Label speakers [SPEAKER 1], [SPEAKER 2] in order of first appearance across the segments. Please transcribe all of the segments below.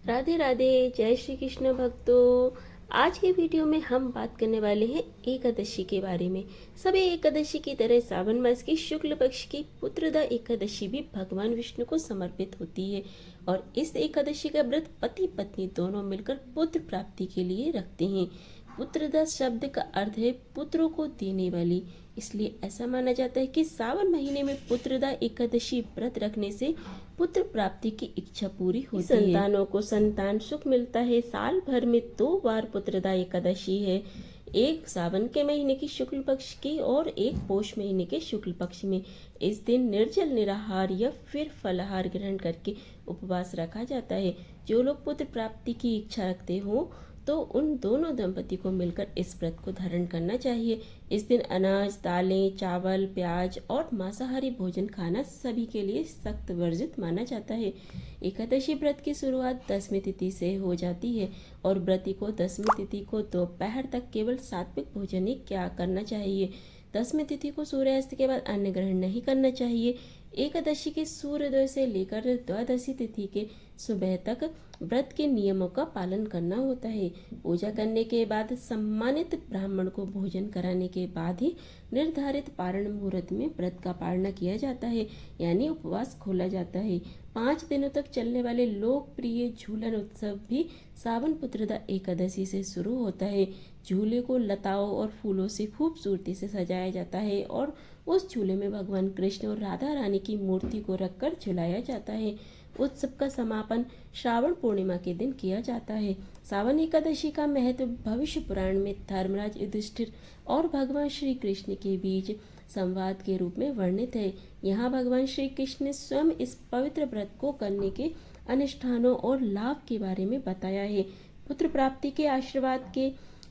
[SPEAKER 1] राधे राधे। जय श्री कृष्ण भक्तों। आज के वीडियो में हम बात करने वाले हैं एकादशी के बारे में। सभी एकादशी की तरह सावन मास की शुक्ल पक्ष की पुत्रदा एकादशी भी भगवान विष्णु को समर्पित होती है और इस एकादशी का व्रत पति पत्नी दोनों मिलकर पुत्र प्राप्ति के लिए रखते हैं। पुत्रदा शब्द का अर्थ है पुत्रों को देने वाली, इसलिए ऐसा माना जाता है कि सावन महीने में पुत्रदा एकादशी व्रत रखने से पुत्र प्राप्ति की इच्छा पूरी होती है। संतानों को संतान सुख मिलता है। साल भर में 2 बार पुत्रदा एकादशी है, एक सावन के महीने की शुक्ल पक्ष की और एक पौष महीने के शुक्ल पक्ष में। इस दिन निर्जल निराहार या फिर फलाहार ग्रहण करके उपवास रखा जाता है। जो लोग पुत्र प्राप्ति की इच्छा रखते हो तो उन दोनों दंपति को मिलकर इस व्रत को धारण करना चाहिए। इस दिन अनाज, दालें, चावल, प्याज और मांसाहारी भोजन खाना सभी के लिए सख्त वर्जित माना जाता है। एकादशी व्रत की शुरुआत 10वीं तिथि से हो जाती है और व्रती को 10वीं तिथि को दोपहर तक केवल सात्विक भोजन ही क्या करना चाहिए। 10वीं तिथि को सूर्यास्त के बाद अन्न ग्रहण नहीं करना चाहिए। एकादशी के सूर्योदय से लेकर द्वादशी तिथि के सुबह तक व्रत के नियमों का पालन करना होता है। पूजा करने के बाद सम्मानित ब्राह्मण को भोजन कराने के बाद ही निर्धारित पारण मुहूर्त में व्रत का पालना किया जाता है, यानी उपवास खोला जाता है। 5 दिनों तक चलने वाले लोकप्रिय झूलन उत्सव भी सावन पुत्रदा एकादशी से शुरू होता है। झूले को लताओं और फूलों से खूबसूरती से सजाया जाता है और उस झूले में भगवान कृष्ण और राधा रानी की मूर्ति को रखकर झुलाया जाता है। उत्सव का समापन श्रावण पूर्णिमा के दिन किया जाता है। सावन एकादशी का महत्व भविष्य पुराण में धर्मराज युधिष्ठिर और भगवान श्री कृष्ण के बीच संवाद के रूप में वर्णित है। यहाँ भगवान श्री कृष्ण ने स्वयं इस पवित्र व्रत को करने के अनुष्ठानों और लाभ के बारे में बताया है। पुत्र प्राप्ति के आशीर्वाद के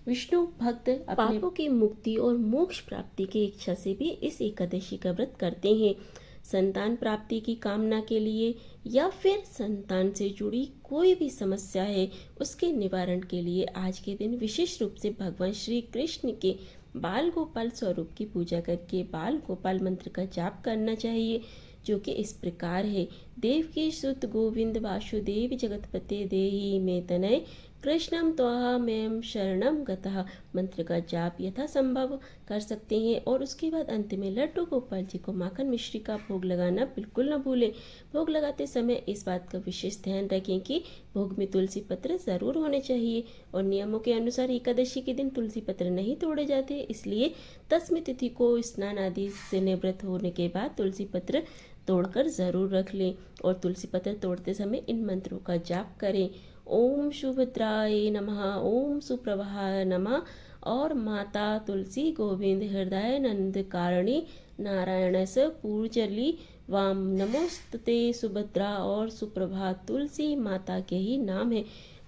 [SPEAKER 1] विष्णु भक्त अपने पापों की मुक्ति और मोक्ष प्राप्ति की इच्छा से भी इस एकादशी का व्रत करते हैं। संतान प्राप्ति की कामना के लिए या फिर संतान से जुड़ी कोई भी समस्या है उसके निवारण के लिए आज के दिन विशेष रूप से भगवान श्री कृष्ण के बाल गोपाल स्वरूप की पूजा करके बाल गोपाल मंत्र का जाप करना चाहिए, जो कि इस प्रकार है। देवकी सुत गोविंद वासुदेव जगतपते देहि मे तनय कृष्णम त्वाहमें शरणम गतः मंत्र का जाप यथासंभव कर सकते हैं और उसके बाद अंत में लड्डू गोपाल जी को माखन मिश्री का भोग लगाना बिल्कुल न भूलें। भोग लगाते समय इस बात का विशेष ध्यान रखें कि भोग में तुलसी पत्र जरूर होने चाहिए और नियमों के अनुसार एकादशी के दिन तुलसी पत्र नहीं तोड़े जाते, इसलिए 10वीं तिथि को स्नान आदि से निवृत्त होने के बाद तुलसी पत्र तोड़कर जरूर रख लें और तुलसी पत्र तोड़ते समय इन मंत्रों का जाप करें। ओम सुभद्राय नमः, ओम सुप्रभाय नमः और माता तुलसी गोविंद हृदय नंद कारणी नारायण स पूजली वाम नमोस्तुते सुभद्रा और सुप्रभा तुलसी माता के ही नाम है।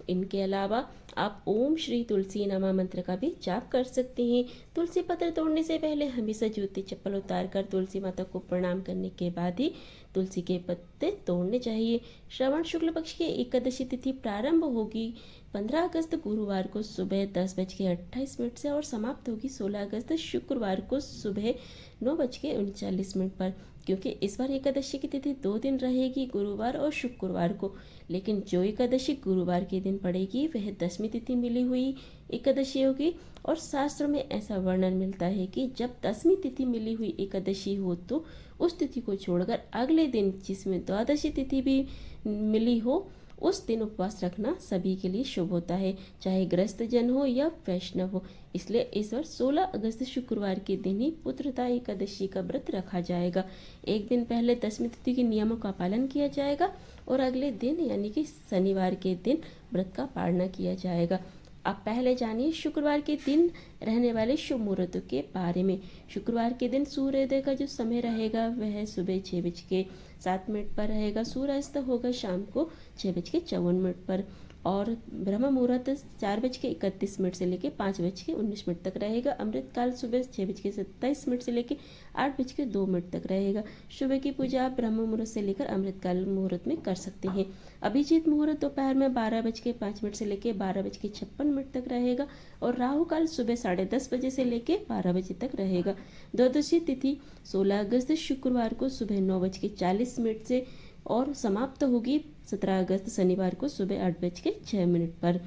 [SPEAKER 1] इनके अलावा आप ओम श्री तुलसी नमः मंत्र का भी जाप कर सकते हैं। तुलसी पत्र तोड़ने से पहले हमेशा जूते चप्पल उतार कर तुलसी माता को प्रणाम करने के बाद ही तुलसी के पत्ते तोड़ने चाहिए। श्रवण शुक्ल पक्ष की एकादशी तिथि प्रारंभ होगी 15 अगस्त गुरुवार को सुबह 10:28 से और समाप्त होगी 16 अगस्त शुक्रवार को सुबह 9:39 पर। क्योंकि इस बार एकादशी की तिथि 2 दिन रहेगी, गुरुवार और शुक्रवार को, लेकिन जो एकादशी गुरुवार के दिन पड़ेगी वह 10वीं तिथि मिली हुई एकादशी होगी और शास्त्रों में ऐसा वर्णन मिलता है कि जब 10वीं तिथि मिली हुई एकादशी हो तो उस तिथि को छोड़कर अगले दिन जिसमें द्वादशी तिथि भी मिली हो उस दिन उपवास रखना सभी के लिए शुभ होता है, चाहे गृहस्थ जन हो या वैष्णव हो। इसलिए इस बार 16 अगस्त शुक्रवार के दिन ही पुत्रदा एकादशी का व्रत रखा जाएगा। एक दिन पहले 10वीं तिथि के नियमों का पालन किया जाएगा और अगले दिन यानी कि शनिवार के दिन व्रत का पालना किया जाएगा। अब पहले जानिए शुक्रवार के दिन रहने वाले शुभ मुहूर्तों के बारे में। शुक्रवार के दिन सूर्योदय का जो समय रहेगा वह सुबह 6:07 पर रहेगा। सूर्यास्त होगा शाम को 6:54 पर और ब्रह्म मुहूर्त 4:31 से लेकर 5:19 तक रहेगा। अमृतकाल सुबह 6:27 से लेकर 8:02 तक रहेगा। सुबह की पूजा आप ब्रह्म मुहूर्त से लेकर अमृतकाल मुहूर्त में कर सकते हैं। अभिजीत मुहूर्त दोपहर में 12:05 से लेकर 12:56 तक रहेगा और राहु काल सुबह 10:30 बजे से लेकर 12 बजे तक रहेगा। द्वादशी तिथि 16 अगस्त शुक्रवार को सुबह 9:40 से और समाप्त होगी 17 अगस्त शनिवार को सुबह 8:06 पर।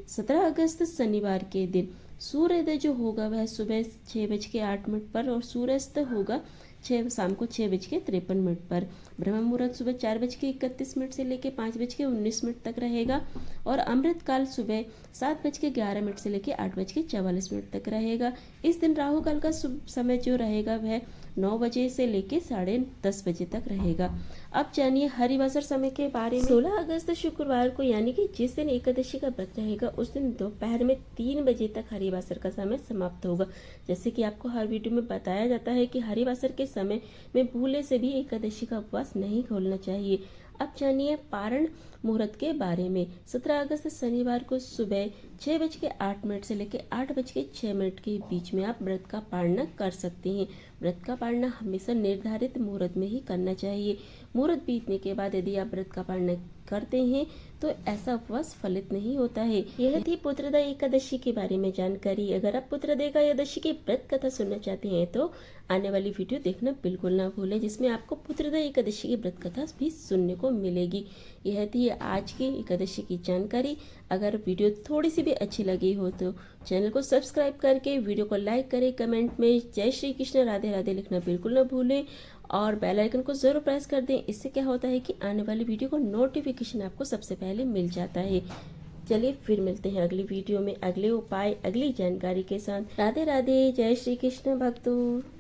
[SPEAKER 1] 17 अगस्त शनिवार के दिन सूर्योदय जो होगा वह सुबह 6:08 पर और सूर्यास्त होगा शाम को 6:53 पर। ब्रह्म मुहूर्त सुबह 4:31 से लेकर 5:19 तक रहेगा और अमृत काल सुबह 7:11 से लेकर 8:44 तक रहेगा। इस दिन राहु काल का समय जो रहेगा वह 9 बजे से लेकर 10:30 बजे तक रहेगा। अब जानिए हरिवासर समय के बारे में। 16 अगस्त शुक्रवार को यानी कि जिस दिन एकादशी का व्रत रहेगा उस दिन दोपहर में 3 बजे तक हरिवासर का समय समाप्त होगा। जैसे कि आपको हर वीडियो में बताया जाता है कि हरिवासर के समय में भूले से भी एकादशी का उपवास नहीं खोलना चाहिए। अब जानिए पारण मुहूर्त के बारे में। 17 अगस्त शनिवार को सुबह 6:08 से लेकर 8:06 के बीच में आप व्रत का पारणा कर सकते हैं। व्रत का पारणा हमेशा निर्धारित मुहूर्त में ही करना चाहिए। मुहूर्त बीतने के बाद यदि आप व्रत का पारणा करते हैं तो ऐसा उपवास फलित नहीं होता है। यह थी पुत्रदा एकादशी के बारे में जानकारी। अगर आप पुत्रदा एकादशी की व्रत कथा सुनना चाहते हैं तो आने वाली वीडियो देखना बिल्कुल ना भूलें, जिसमें आपको पुत्रदा एकादशी की व्रत कथा भी सुनने को मिलेगी। यह थी आज की एकादशी की जानकारी। अगर वीडियो थोड़ी सी भी अच्छी लगी हो तो चैनल को सब्सक्राइब करके वीडियो को लाइक करें। कमेंट में जय श्री कृष्ण राधे राधे लिखना बिल्कुल ना भूलें और बेल आइकन को जरूर प्रेस कर दें। इससे क्या होता है कि आने वाली वीडियो को नोटिफिकेशन आपको सबसे पहले मिल जाता है। चलिए फिर मिलते हैं अगली वीडियो में अगले उपाय अगली जानकारी के साथ। राधे राधे, जय श्री कृष्ण भक्तों।